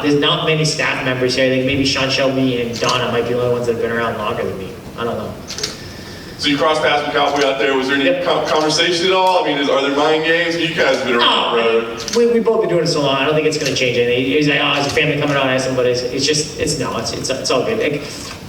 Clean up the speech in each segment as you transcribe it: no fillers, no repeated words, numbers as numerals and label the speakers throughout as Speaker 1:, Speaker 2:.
Speaker 1: There's not many staff members here. I think maybe Sean Shelby and Donna might be the only ones that have been around longer than me. I don't know.
Speaker 2: So you crossed paths with Cowboy out there. Was there any conversation at all? I mean, are there mind games? You guys have been around, brother.
Speaker 1: We both been doing it so long. I don't think it's going to change anything. He's like, oh, is a family coming on? I asked him, but it's all good. Like,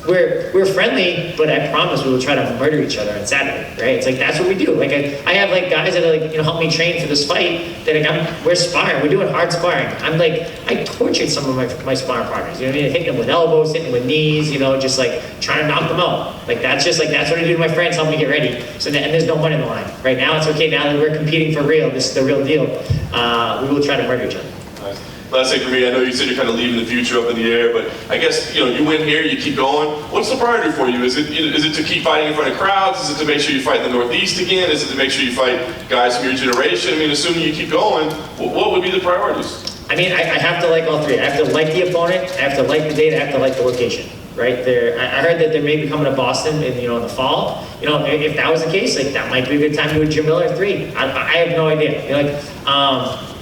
Speaker 1: we're friendly, but I promise we will try to murder each other on Saturday, right? It's like, that's what we do. Like, I have like guys that are like, help me train for this fight. That like, we're sparring. We're doing hard sparring. I'm like, I tortured some of my sparring partners. You know what I mean? Hitting them with elbows, hitting them with knees. Just like trying to knock them out. Like that's what I do to my friends. Help me get ready. And there's no money in the line. Right now, it's okay. Now that we're competing for real, this is the real deal. We will try to murder each other.
Speaker 2: Nice. Last thing for me, I know you said you're kind of leaving the future up in the air, but I guess you win here, you keep going. What's the priority for you? Is it to keep fighting in front of crowds? Is it to make sure you fight in the Northeast again? Is it to make sure you fight guys from your generation? I mean, assuming you keep going, what would be the priorities?
Speaker 1: I mean, I have to like all three. I have to like the opponent, I have to like the date, I have to like the location. Right there, I heard that they may be coming to Boston in the fall. If that was the case, like that might be a good time to do a Jim Miller 3. I have no idea.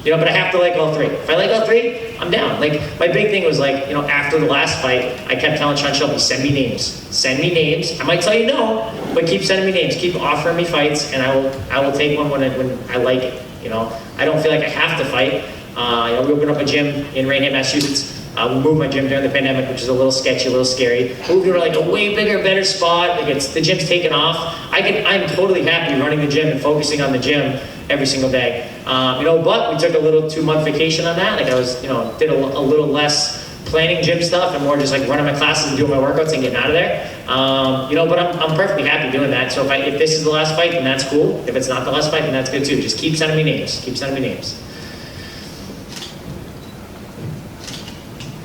Speaker 1: But I have to like all three. If I like all three, I'm down. Like my big thing was like, after the last fight, I kept telling Sean Shelby, send me names. Send me names. I might tell you no, but keep sending me names. Keep offering me fights, and I will take one when I like it. I don't feel like I have to fight. We opened up a gym in Rainham, Massachusetts. We moved my gym during the pandemic, which is a little sketchy, a little scary. Moved to like a way bigger, better spot. Like the gym's taken off. I'm totally happy running the gym and focusing on the gym every single day. But we took a little 2-month vacation on that. Like I was, did a little less planning gym stuff and more just like running my classes and doing my workouts and getting out of there. But I'm perfectly happy doing that. So if this is the last fight, then that's cool. If it's not the last fight, then that's good too. Just keep sending me names. Keep sending me names.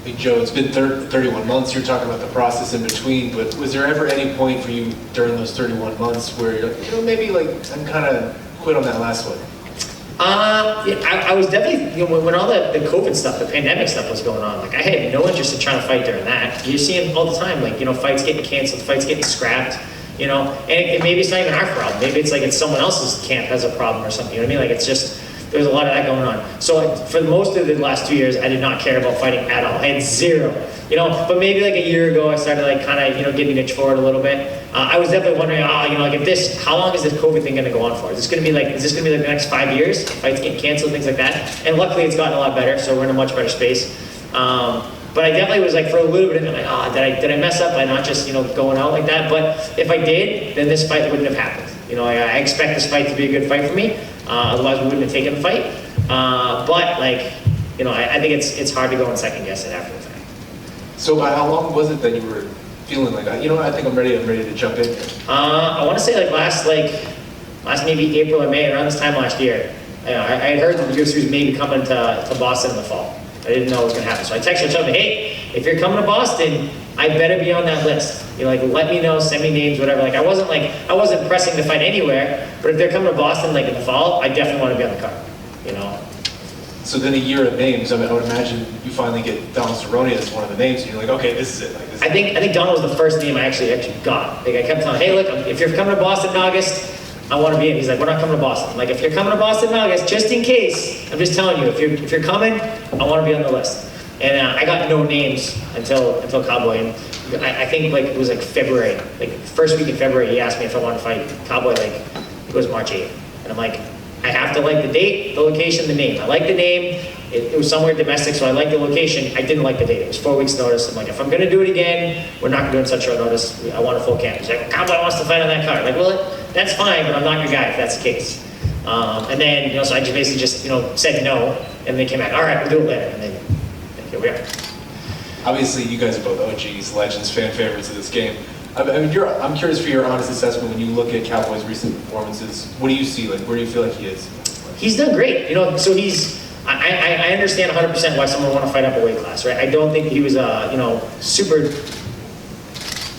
Speaker 3: Hey Joe, it's been 31 months. You're talking about the process in between, but was there ever any point for you during those 31 months where you're like, maybe like I'm kind of quit on that last one?
Speaker 1: I was definitely, when all the COVID stuff, the pandemic stuff was going on, like I had no interest in trying to fight during that. You see them all the time, like, fights getting canceled, fights getting scrapped, and maybe it's not even our problem. Maybe it's like it's someone else's camp has a problem or something, you know what I mean? Like it's just, there's a lot of that going on. So for most of the last 2 years, I did not care about fighting at all. I had zero, but maybe like a year ago, I started like kind of, getting itch for it a little bit. I was definitely wondering, like how long is this COVID thing gonna go on for? Is this gonna be like the next 5 years? Fights getting canceled, things like that. And luckily it's gotten a lot better, so we're in a much better space. But I definitely was like, for a little bit, I'm like, did I mess up by not just, going out like that? But if I did, then this fight wouldn't have happened. I expect this fight to be a good fight for me. Otherwise we wouldn't have taken the fight. But like, I think it's hard to go and second guess it after the fact.
Speaker 3: So by how long was it that you were feeling like, I think I'm ready to jump in here?
Speaker 1: I want to say like last maybe April or May, around this time last year. I had heard that the UFC was maybe coming to Boston in the fall. I didn't know what was going to happen. So I texted Chubb, hey, if you're coming to Boston, I better be on that list. Let me know, send me names, whatever. Like I wasn't pressing to fight anywhere, but if they're coming to Boston like in the fall, I definitely want to be on the card,
Speaker 3: So then a year of names, I would imagine you finally get Donald Cerrone as one of the names, and you're like, okay, this is it.
Speaker 1: I think Donald was the first name I actually got. Like I kept telling him, hey, look, if you're coming to Boston in August, I want to be in. He's like, we're not coming to Boston. I'm like, if you're coming to Boston in August, just in case, I'm just telling you, if you're coming, I want to be on the list. And I got no names until Cowboy. And I think like it was like February, like first week in February, he asked me if I wanted to fight Cowboy. Like it was March 8th, and I'm like, I have to like the date, the location, the name. I like the name. It was somewhere domestic, so I like the location. I didn't like the date. It was 4 weeks notice. I'm like, if I'm gonna do it again, we're not gonna do it in such short notice. I want a full camp. He's like, Cowboy wants to fight on that card. Like, well, that's fine, but I'm not your guy if that's the case. And then, so I just basically said no, and they came back, all right, we'll do it later. And then here we are.
Speaker 3: Obviously, you guys are both OGs, legends, fan favorites of this game. I'm curious for your honest assessment when you look at Cowboy's recent performances. What do you see? Like, where do you feel like he is?
Speaker 1: He's done great. So I understand 100% why someone would want to fight up a weight class, right? I don't think he was,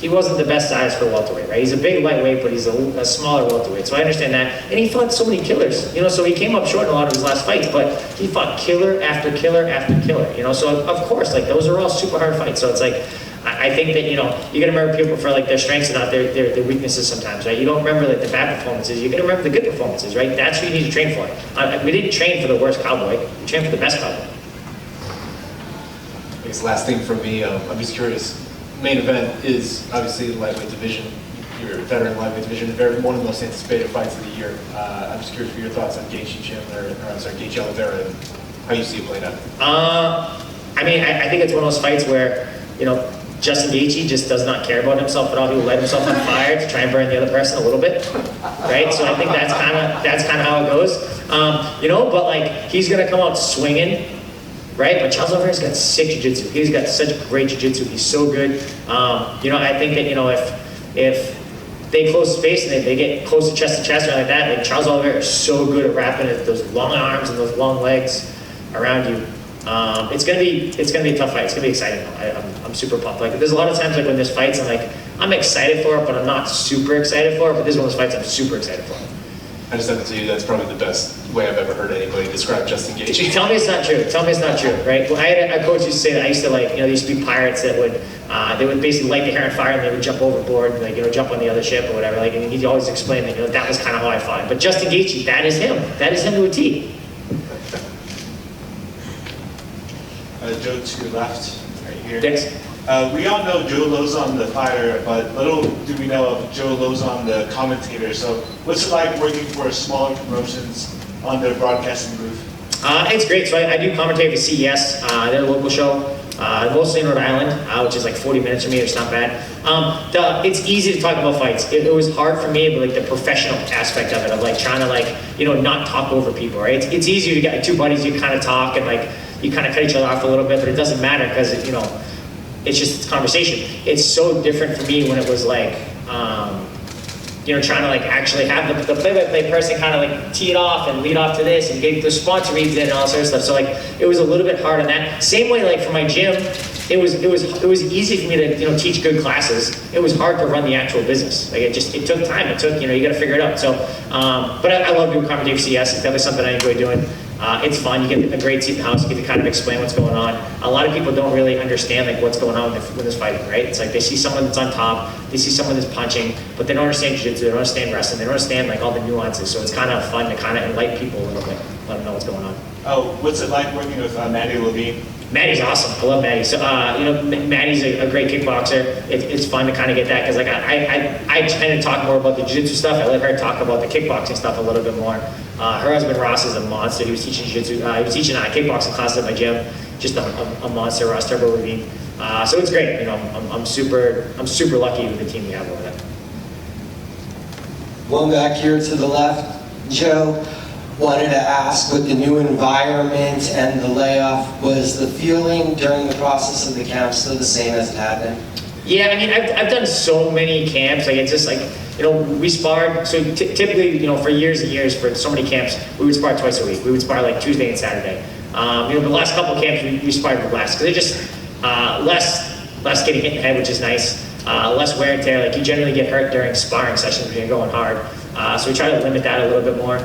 Speaker 1: he wasn't the best size for welterweight, right? He's a big lightweight, but he's a smaller welterweight. So I understand that. And he fought so many killers, so he came up short in a lot of his last fights, but he fought killer after killer after killer, So of course, like those are all super hard fights. So it's like, I think that, you gotta remember people for like their strengths and not their weaknesses sometimes, right? You don't remember like the bad performances, you gotta remember the good performances, right? That's what you need to train for. We didn't train for the worst Cowboy, we trained for the best Cowboy.
Speaker 3: I guess last thing from me, I'm just curious. Main event is obviously the lightweight division. You're a veteran lightweight division, one of the most anticipated fights of the year. I'm just curious for your thoughts on Chandler, J-Lau there, and how you see it playing out.
Speaker 1: I mean, I think it's one of those fights where, you know, Justin Gaethje just does not care about himself at all. He will light himself on fire to try and burn the other person a little bit, right? So I think that's kind of how it goes. You know, but like he's gonna come out swinging, right? But Lauzon There's got sick jiu-jitsu. He's got such great jiu-jitsu. He's so good. You know, I think that, you know, if they close space and they get close to chest or like that, like Lauzon There is so good at wrapping those long arms and those long legs around you. It's gonna be a tough fight. It's gonna be exciting though. I'm super pumped. Like there's a lot of times like when there's fights I'm excited for it, but I'm not super excited for it. But this is one of those fights I'm super excited for.
Speaker 3: I just have to tell you that's probably the best way I've ever heard anybody describe Justin Gaethje.
Speaker 1: Tell me it's not true. Tell me it's not true, right? Well, I had a coach used to say that I used to like, you know, there used to be pirates that would they would basically light the hair on fire and they would jump overboard, like, you know, jump on the other ship or whatever. Like, and he'd always explain that, you know, that was kind of how I fought. But Justin Gaethje, that is him. That is him to a T.
Speaker 4: Joe to your left, right here.
Speaker 1: Thanks.
Speaker 4: We all know Joe Lauzon the fighter, but little do we know of Joe Lauzon the commentator. So what's it like working for smaller promotions on their broadcasting booth?
Speaker 1: It's great. So I do commentate for CES, their local show, mostly in Rhode Island, which is like 40 minutes for me. It's not bad. It's easy to talk about fights. It was hard for me, but like the professional aspect of it, of like trying to like, you know, not talk over people, right? It's easier to get like two buddies, you kind of talk and like, you kind of cut each other off a little bit, but it doesn't matter because, you know, it's just conversation. It's so different for me when it was like, you know, trying to like actually have the play-by-play person kind of like tee it off and lead off to this and get the sponsor reads in and all that sort of stuff. So like, it was a little bit hard on that. Same way like for my gym, it was easy for me to, you know, teach good classes. It was hard to run the actual business. Like it took time. It took, you know, you got to figure it out. So, but I love doing commentary for CS. It's definitely something I enjoy doing. It's fun. You get a great seat in the house. You get to kind of explain what's going on. A lot of people don't really understand like what's going on when there's fighting, right? It's like they see someone that's on top, they see someone that's punching, but they don't understand jiu-jitsu, they don't understand wrestling, they don't understand like all the nuances. So it's kind of fun to kind of enlighten people a little bit, let them know what's going on.
Speaker 4: Oh, what's it like working with Maddie Levine?
Speaker 1: Maddie's awesome. I love Maddie. So, you know, Maddie's a great kickboxer. It's fun to kind of get that because like I tend to talk more about the jiu-jitsu stuff. I let her talk about the kickboxing stuff a little bit more. Her husband Ross is a monster. He was teaching jiu-jitsu. He was teaching kickboxing classes at my gym. Just a monster, Ross Turbo Levine. So it's great. You know, I'm super lucky with the team we have over there.
Speaker 5: One back here to the left, Joe. Wanted to ask, with the new environment and the layoff, was the feeling during the process of the camp still the same as it had been?
Speaker 1: Yeah, I mean, I've done so many camps. Like it's just like, you know, we sparred. So typically, you know, for years and years, for so many camps, we would spar twice a week. We would spar like Tuesday and Saturday. You know, the last couple of camps we sparred with less because they're just less getting hit in the head, which is nice. Less wear and tear. Like you generally get hurt during sparring sessions when you're going hard. So we try to limit that a little bit more.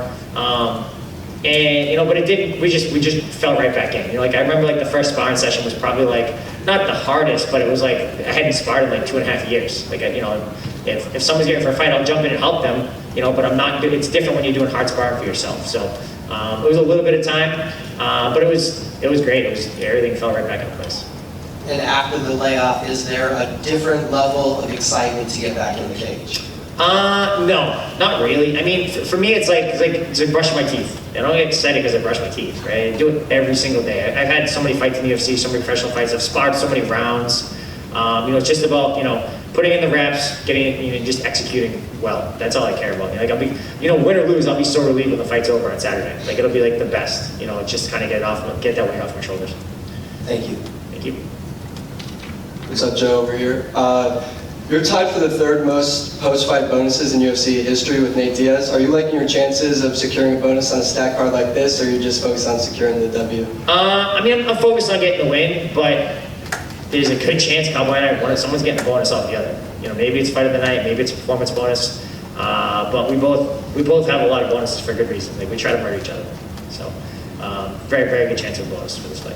Speaker 1: And you know, but it didn't. We just fell right back in. You know, like I remember like the first sparring session was probably like not the hardest, but it was like I hadn't sparred in like 2.5 years. Like you know, if someone's getting for a fight, I'll jump in and help them. You know, but I'm not. It's different when you're doing hard sparring for yourself. So it was a little bit of time, but it was great. It was everything fell right back into place.
Speaker 5: And after the layoff, is there a different level of excitement to get back in the cage?
Speaker 1: No, not really. I mean, for me, it's like brushing my teeth. I don't get excited because I brush my teeth, right? I do it every single day. I've had so many fights in the UFC, so many professional fights. I've sparred so many rounds. You know, it's just about, you know, putting in the reps, getting it, you know, just executing well. That's all I care about. Like I'll be, you know, win or lose, I'll be so relieved when the fight's over on Saturday. Like it'll be like the best. You know, just kind of get that weight off my shoulders.
Speaker 5: Thank you.
Speaker 1: Thank you.
Speaker 6: What's up, Joe, over here? You're tied for the third most post-fight bonuses in UFC history with Nate Diaz. Are you liking your chances of securing a bonus on a stack card like this, or are you just focused on securing the W?
Speaker 1: I mean, I'm focused on getting the win, but there's a good chance Cowboy and I, someone's getting a bonus off the other. You know, maybe it's fight of the night, maybe it's a performance bonus, but we both have a lot of bonuses for good reason. Like we try to murder each other. So, very, very good chance of a bonus for this fight.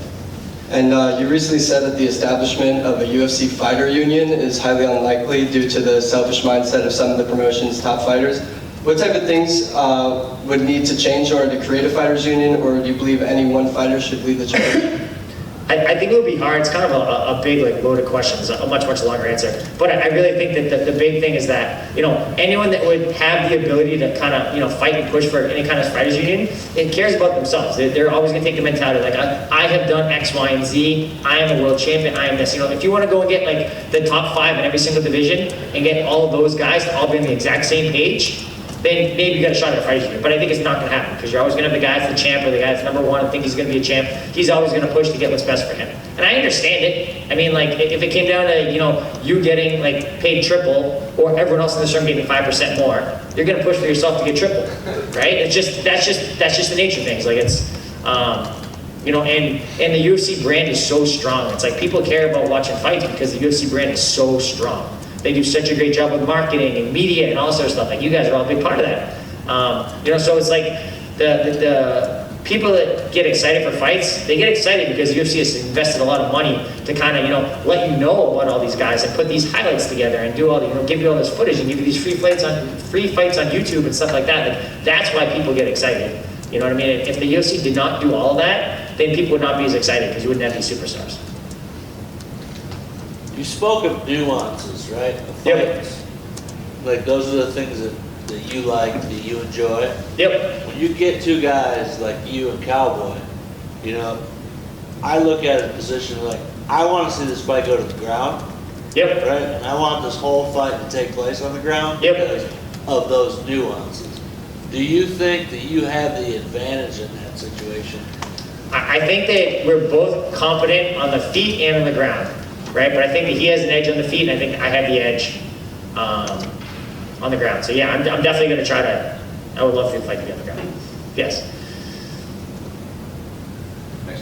Speaker 6: And you recently said that the establishment of a UFC fighter union is highly unlikely due to the selfish mindset of some of the promotion's top fighters. What type of things would need to change in order to create a fighters union, or do you believe any one fighter should lead the charge?
Speaker 1: I think it would be hard. It's kind of a big, like, loaded question. It's a much longer answer. But I really think that the big thing is that, anyone that would have the ability to kind of, fight and push for any kind of fighters union, it cares about themselves. They're always going to take the mentality, like, I have done X, Y, and Z. I am a world champion. I am this. If you want to go and get, like, the top 5 in every single division and get all of those guys to all be on the exact same page, then maybe you got a shot at a fight union. But I think it's not going to happen because you're always going to have the guy that's the champ or the guy that's number 1 and think he's going to be a champ. He's always going to push to get what's best for him. And I understand it. I mean, like, if it came down to, you getting, like, paid triple or everyone else in this room getting 5% more, you're going to push for yourself to get triple, right? That's just the nature of things. Like, it's, and the UFC brand is so strong. It's like people care about watching fights because the UFC brand is so strong. They do such a great job with marketing and media and all sorts of stuff. Like, you guys are all a big part of that. So it's like the people that get excited for fights, they get excited because the UFC has invested a lot of money to kind of, let you know about all these guys and put these highlights together and do all the, give you all this footage and give you these free fights on YouTube and stuff like that. Like, that's why people get excited. You know what I mean? If the UFC did not do all of that, then people would not be as excited because you wouldn't have these superstars.
Speaker 7: You spoke of nuances, right? Of
Speaker 1: Yep.
Speaker 7: fights. Like, those are the things that you like, that you enjoy.
Speaker 1: Yep.
Speaker 7: When you get 2 guys like you and Cowboy, I look at a position like, I want to see this fight go to the ground,
Speaker 1: Yep.
Speaker 7: right? And I want this whole fight to take place on the ground
Speaker 1: Yep.
Speaker 7: because of those nuances. Do you think that you have the advantage in that situation?
Speaker 1: I think that we're both competent on the feet and on the ground, right? But I think that he has an edge on the feet, and I think I have the edge on the ground. So yeah, I'm definitely going to try to. I would love for you to fight to be on the ground. Yes.